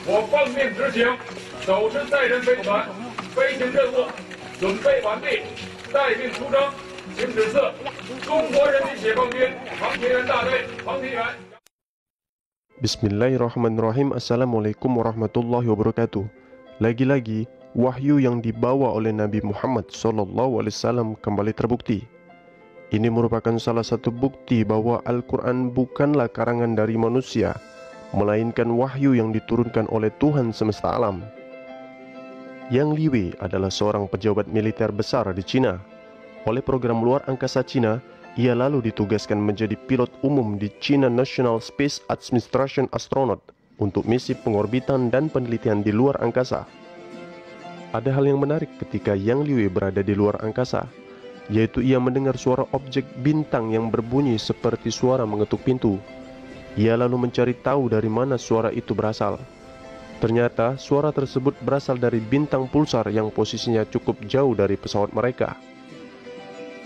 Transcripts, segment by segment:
我奉命执行，手持载人飞船，飞行任务准备完毕，待命出征，请指示中国人民解放军航天员大队航天员。 Bismillahirrahmanirrahim. Assalamualaikum warahmatullahi wabarakatuh. Lagi-lagi wahyu yang dibawa oleh Nabi Muhammad SAW kembali terbukti. Ini merupakan salah satu bukti bahwa Al-Quran bukanlah karangan dari manusia, melainkan wahyu yang diturunkan oleh Tuhan semesta alam. Yang Liwei adalah seorang pejabat militer besar di Cina. Oleh program luar angkasa Cina, ia lalu ditugaskan menjadi pilot umum di China National Space Administration Astronaut untuk misi pengorbitan dan penelitian di luar angkasa. Ada hal yang menarik ketika Yang Liwei berada di luar angkasa, yaitu ia mendengar suara objek bintang yang berbunyi seperti suara mengetuk pintu. Ia lalu mencari tahu dari mana suara itu berasal. Ternyata suara tersebut berasal dari bintang pulsar yang posisinya cukup jauh dari pesawat mereka.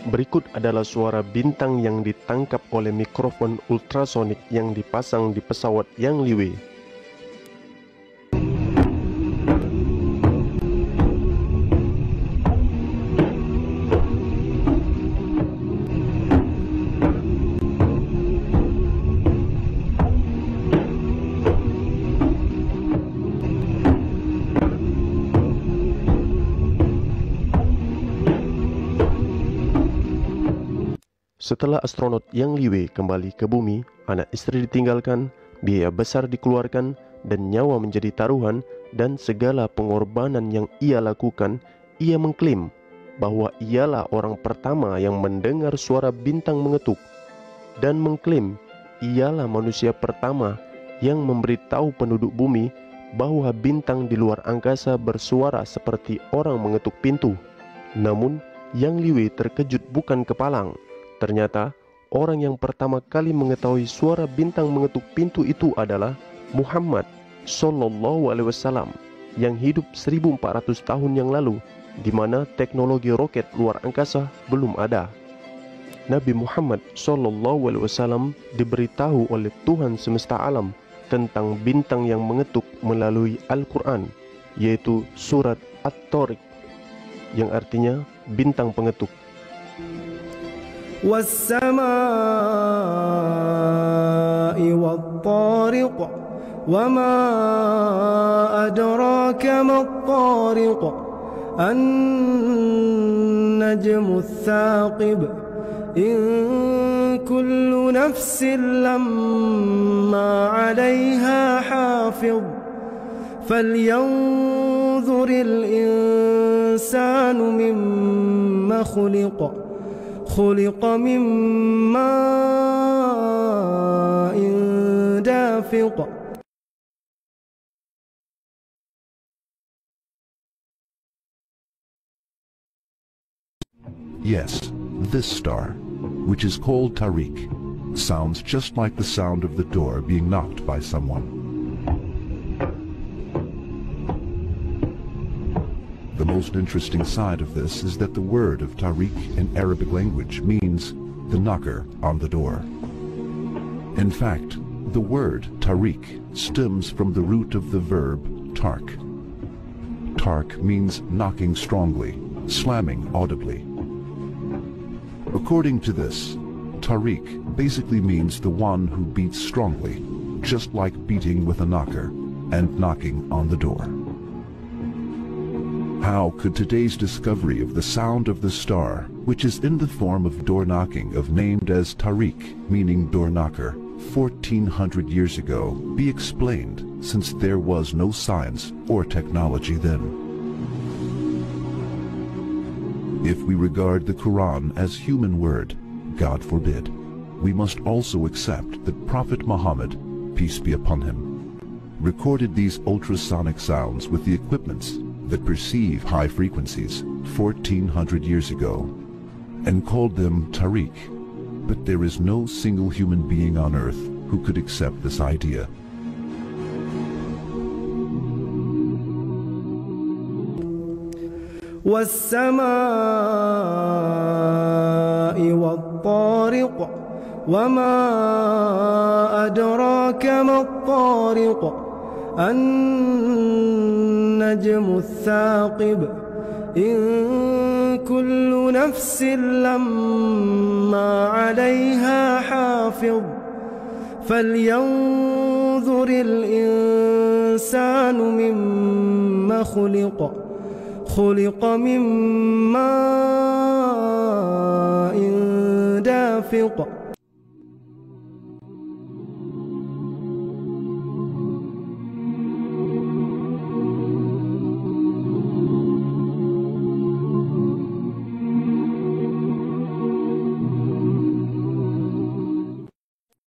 Berikut adalah suara bintang yang ditangkap oleh mikrofon ultrasonik yang dipasang di pesawat Yang Liwei. Setelah astronot Yang Liwei kembali ke bumi, anak istri ditinggalkan, biaya besar dikeluarkan, dan nyawa menjadi taruhan, dan segala pengorbanan yang ia lakukan, ia mengklaim bahwa ialah orang pertama yang mendengar suara bintang mengetuk, dan mengklaim ialah manusia pertama yang memberitahu penduduk bumi bahwa bintang di luar angkasa bersuara seperti orang mengetuk pintu. Namun, Yang Liwei terkejut bukan kepalang. Ternyata orang yang pertama kali mengetahui suara bintang mengetuk pintu itu adalah Muhammad SAW yang hidup 1400 tahun yang lalu, di mana teknologi roket luar angkasa belum ada. Nabi Muhammad SAW diberitahu oleh Tuhan semesta alam tentang bintang yang mengetuk melalui Al-Quran, yaitu surat At-Tariq, yang artinya bintang pengetuk. والسماء والطارق وما أدراك ما الطارق النجم الثاقب إن كل نفس لما عليها حافظ فلينظر الإنسان مما خلق من ماء دافق. Yes, this star, which is called Tariq, sounds just like the sound of the door being knocked by someone. The most interesting side of this is that the word of Tariq in Arabic language means the knocker on the door. In fact, the word Tariq stems from the root of the verb tark. Tark means knocking strongly, slamming audibly. According to this, Tariq basically means the one who beats strongly, just like beating with a knocker and knocking on the door. How could today's discovery of the sound of the star, which is in the form of door knocking named as Tariq, meaning door knocker, 1400 years ago, be explained, since there was no science or technology then? If we regard the Quran as human word, God forbid, we must also accept that Prophet Muhammad, peace be upon him, recorded these ultrasonic sounds with the equipments that perceive high frequencies 1400 years ago, and called them Tariq, but there is no single human being on earth who could accept this idea. والسماء والطارق وما أدراك ما الطارق النجم الثاقب إن كل نفس لما عليها حافظ فلينظر الإنسان مما خلق من ماء دافق